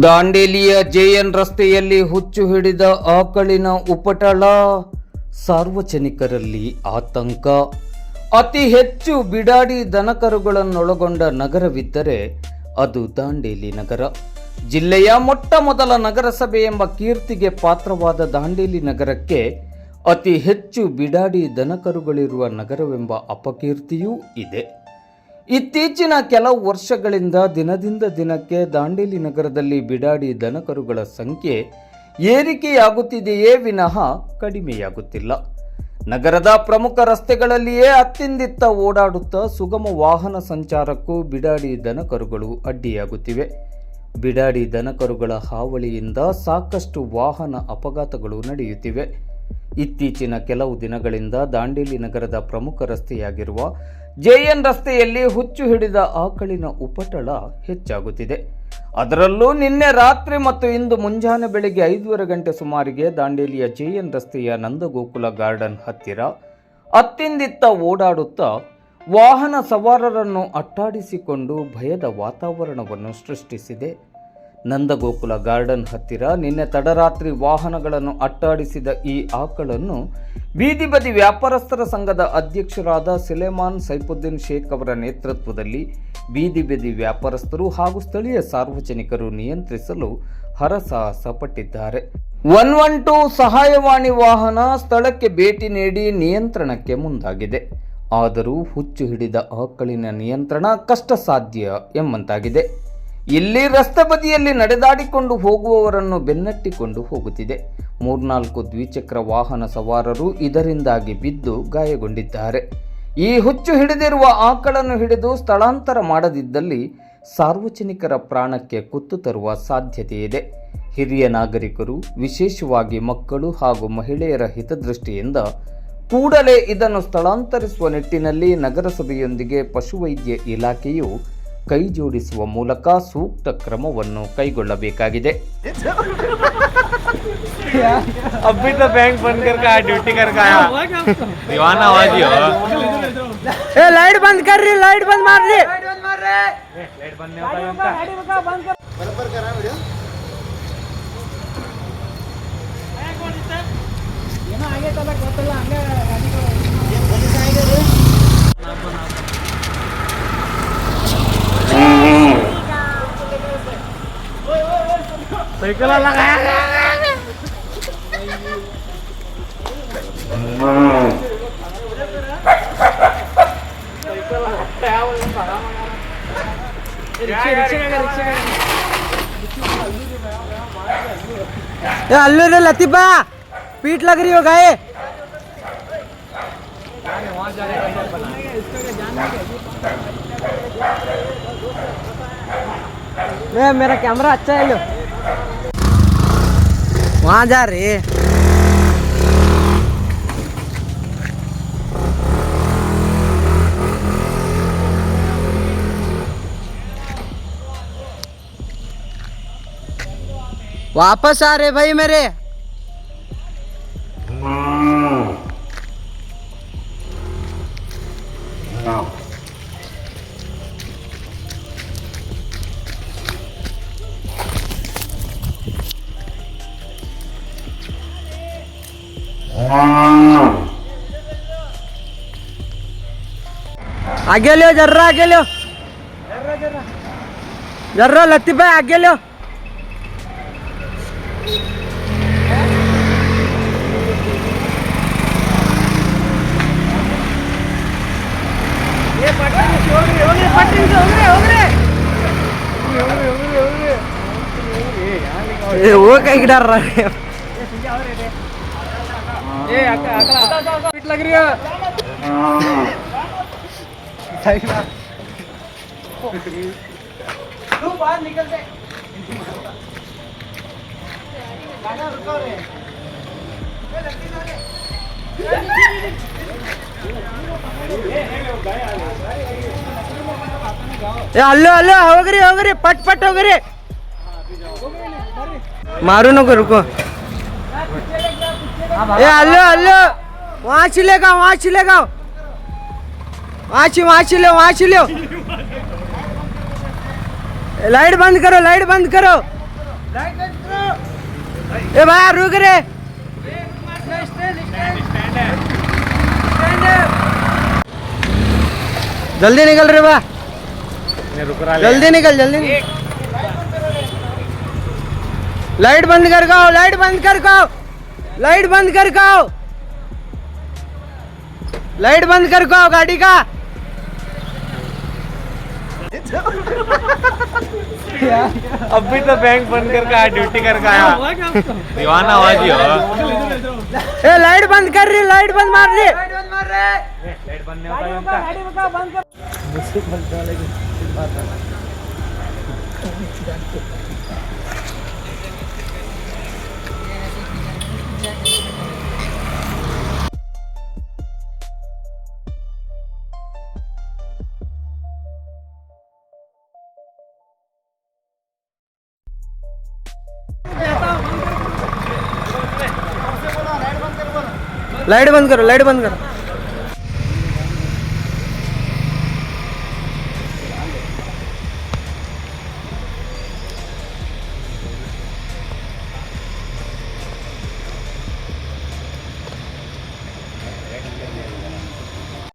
ದಾಂಡೇಲಿಯ JN ರಸ್ತೆಯಲ್ಲಿ ಹುಚ್ಚು ಹಿಡಿದ ಆಕಳಿನ ಉಪಟಳ, ಸಾರ್ವಜನಿಕರಲ್ಲಿ ಆತಂಕ. ಅತಿ ಹೆಚ್ಚು ಬಿಡಾಡಿ ದನಕರುಗಳನ್ನೊಳಗೊಂಡ ನಗರವಿದ್ದರೆ ಅದು ದಾಂಡೇಲಿ ನಗರ. ಜಿಲ್ಲೆಯ ಮೊಟ್ಟ ಮೊದಲ ನಗರಸಭೆ ಎಂಬ ಕೀರ್ತಿಗೆ ಪಾತ್ರವಾದ ದಾಂಡೇಲಿ ನಗರಕ್ಕೆ ಅತಿ ಹೆಚ್ಚು ಬಿಡಾಡಿ ದನಕರುಗಳಿರುವ ನಗರವೆಂಬ ಅಪಕೀರ್ತಿಯೂ ಇದೆ. ಇತ್ತೀಚಿನ ಕೆಲವು ವರ್ಷಗಳಿಂದ ದಿನದಿಂದ ದಿನಕ್ಕೆ ದಾಂಡೇಲಿ ನಗರದಲ್ಲಿ ಬಿಡಾಡಿ ದನಕರುಗಳ ಸಂಖ್ಯೆ ಏರಿಕೆಯಾಗುತ್ತಿದೆಯೇ ವಿನಃ ಕಡಿಮೆಯಾಗುತ್ತಿಲ್ಲ. ನಗರದ ಪ್ರಮುಖ ರಸ್ತೆಗಳಲ್ಲಿಯೇ ಅತ್ತಿಂದಿತ್ತ ಓಡಾಡುತ್ತಾ ಸುಗಮ ವಾಹನ ಸಂಚಾರಕ್ಕೂ ಬಿಡಾಡಿ ದನಕರುಗಳು ಅಡ್ಡಿಯಾಗುತ್ತಿವೆ. ಬಿಡಾಡಿ ದನಕರುಗಳ ಹಾವಳಿಯಿಂದ ಸಾಕಷ್ಟು ವಾಹನ ಅಪಘಾತಗಳು ನಡೆಯುತ್ತಿವೆ. ಇತ್ತೀಚಿನ ಕೆಲವು ದಿನಗಳಿಂದ ದಾಂಡೇಲಿ ನಗರದ ಪ್ರಮುಖ ರಸ್ತೆಯಾಗಿರುವ ಜೆಎನ್ ರಸ್ತೆಯಲ್ಲಿ ಹುಚ್ಚು ಹಿಡಿದ ಆಕಳಿನ ಉಪಟಳ ಹೆಚ್ಚಾಗುತ್ತಿದೆ. ಅದರಲ್ಲೂ ನಿನ್ನೆ ರಾತ್ರಿ ಮತ್ತು ಇಂದು ಮುಂಜಾನೆ ಬೆಳಗ್ಗೆ 5:30 ಗಂಟೆ ಸುಮಾರಿಗೆ ದಾಂಡೇಲಿಯ ಜೆಎನ್ ರಸ್ತೆಯ ನಂದಗೋಕುಲ ಗಾರ್ಡನ್ ಹತ್ತಿರ ಅತ್ತಿಂದಿತ್ತ ಓಡಾಡುತ್ತಾ ವಾಹನ ಸವಾರರನ್ನು ಅಟ್ಟಾಡಿಸಿಕೊಂಡು ಭಯದ ವಾತಾವರಣವನ್ನು ಸೃಷ್ಟಿಸಿದೆ. ನಂದಗೋಕುಲ ಗಾರ್ಡನ್ ಹತ್ತಿರ ನಿನ್ನೆ ತಡರಾತ್ರಿ ವಾಹನಗಳನ್ನು ಅಟ್ಟಾಡಿಸಿದ ಈ ಆಕಳನ್ನು ಬೀದಿ ಬದಿ ವ್ಯಾಪಾರಸ್ಥರ ಸಂಘದ ಅಧ್ಯಕ್ಷರಾದ ಸುಲೇಮಾನ್ ಸೈಫುದ್ದೀನ್ ಶೇಖ್ ಅವರ ನೇತೃತ್ವದಲ್ಲಿ ಬೀದಿ ಬದಿ ವ್ಯಾಪಾರಸ್ಥರು ಹಾಗೂ ಸ್ಥಳೀಯ ಸಾರ್ವಜನಿಕರು ನಿಯಂತ್ರಿಸಲು ಹರಸಾಹಸ ಪಟ್ಟಿದ್ದಾರೆ. 112 ಸಹಾಯವಾಣಿ ವಾಹನ ಸ್ಥಳಕ್ಕೆ ಭೇಟಿ ನೀಡಿ ನಿಯಂತ್ರಣಕ್ಕೆ ಮುಂದಾಗಿದೆ. ಆದರೂ ಹುಚ್ಚು ಹಿಡಿದ ಆಕಳಿನ ನಿಯಂತ್ರಣ ಕಷ್ಟ ಸಾಧ್ಯ ಎಂಬಂತಾಗಿದೆ. ಇಲ್ಲಿ ರಸ್ತೆ ಬದಿಯಲ್ಲಿ ನಡೆದಾಡಿಕೊಂಡು ಹೋಗುವವರನ್ನು ಬೆನ್ನಟ್ಟಿಕೊಂಡು ಹೋಗುತ್ತಿದೆ. 3-4 ದ್ವಿಚಕ್ರ ವಾಹನ ಸವಾರರು ಇದರಿಂದಾಗಿ ಬಿದ್ದು ಗಾಯಗೊಂಡಿದ್ದಾರೆ. ಈ ಹುಚ್ಚು ಹಿಡಿದಿರುವ ಆಕಳನ್ನು ಹಿಡಿದು ಸ್ಥಳಾಂತರ ಮಾಡದಿದ್ದಲ್ಲಿ ಸಾರ್ವಜನಿಕರ ಪ್ರಾಣಕ್ಕೆ ಕುತ್ತು ತರುವ ಸಾಧ್ಯತೆ ಇದೆ. ಹಿರಿಯ ನಾಗರಿಕರು, ವಿಶೇಷವಾಗಿ ಮಕ್ಕಳು ಹಾಗೂ ಮಹಿಳೆಯರ ಹಿತದೃಷ್ಟಿಯಿಂದ ಕೂಡಲೇ ಇದನ್ನು ಸ್ಥಳಾಂತರಿಸುವ ನಿಟ್ಟಿನಲ್ಲಿ ನಗರಸಭೆಯೊಂದಿಗೆ ಪಶುವೈದ್ಯ ಇಲಾಖೆಯು ಕೈ ಜೋಡಿಸುವ ಮೂಲಕ ಸೂಕ್ತ ಕ್ರಮವನ್ನು ಕೈಗೊಳ್ಳಬೇಕಾಗಿದೆ. अभी तो बैंक बंद करके आया, ड्यूटी करके आया, दीवाना आवाज ही हो। ए लाइट बंद कर रही, लाइट बंद मार रही, लाइट बंद नहीं होता बराबर करा वीडियो ಏನೋ ಆಗೈತಲ್ಲ ಗೊತ್ತಿಲ್ಲ ಹಂಗೆ ಗಾಡಿ ಪೊಲೀಸ್ ಆಗಿದೆ साइकिल लगाया अल्लू रे लतीफा पीठ लग रही हो गाय. मेरा कैमरा अच्छा है लो, वहाँ जा रही है. वापस आ रहे भाई मेरे. आगे लो जर्रा, आगे लो जर्रा लतीफा, आगे लो. वो कहीं डर रहा है. ये पीठ लग रही है. तू बाहर निकल दे. हल्लो हल्लो होगरी पट पट होगरी मारू नको रुको. ए हल्लो हल्लो वहाँ चिलेगा वहाँ चिलो. लाइट बंद करो ए भाई रुक रे जल्दी निकल रे बा रुक रहा जल्दी निकल जल्दी लाइट बंद कर गाओ लाइट बंद कर गाओ लाइट बंद कर गाओ लाइट बंद कर गाओ गाड़ी का अभी तो बैंक बंद करके आया ड्यूटी करके आया दीवाना आवाज ही हो ए लाइट बंद कर रही लाइट बंद मार रही लाइट बंद नहीं होता लाइट बंद करो लाइट बंद करो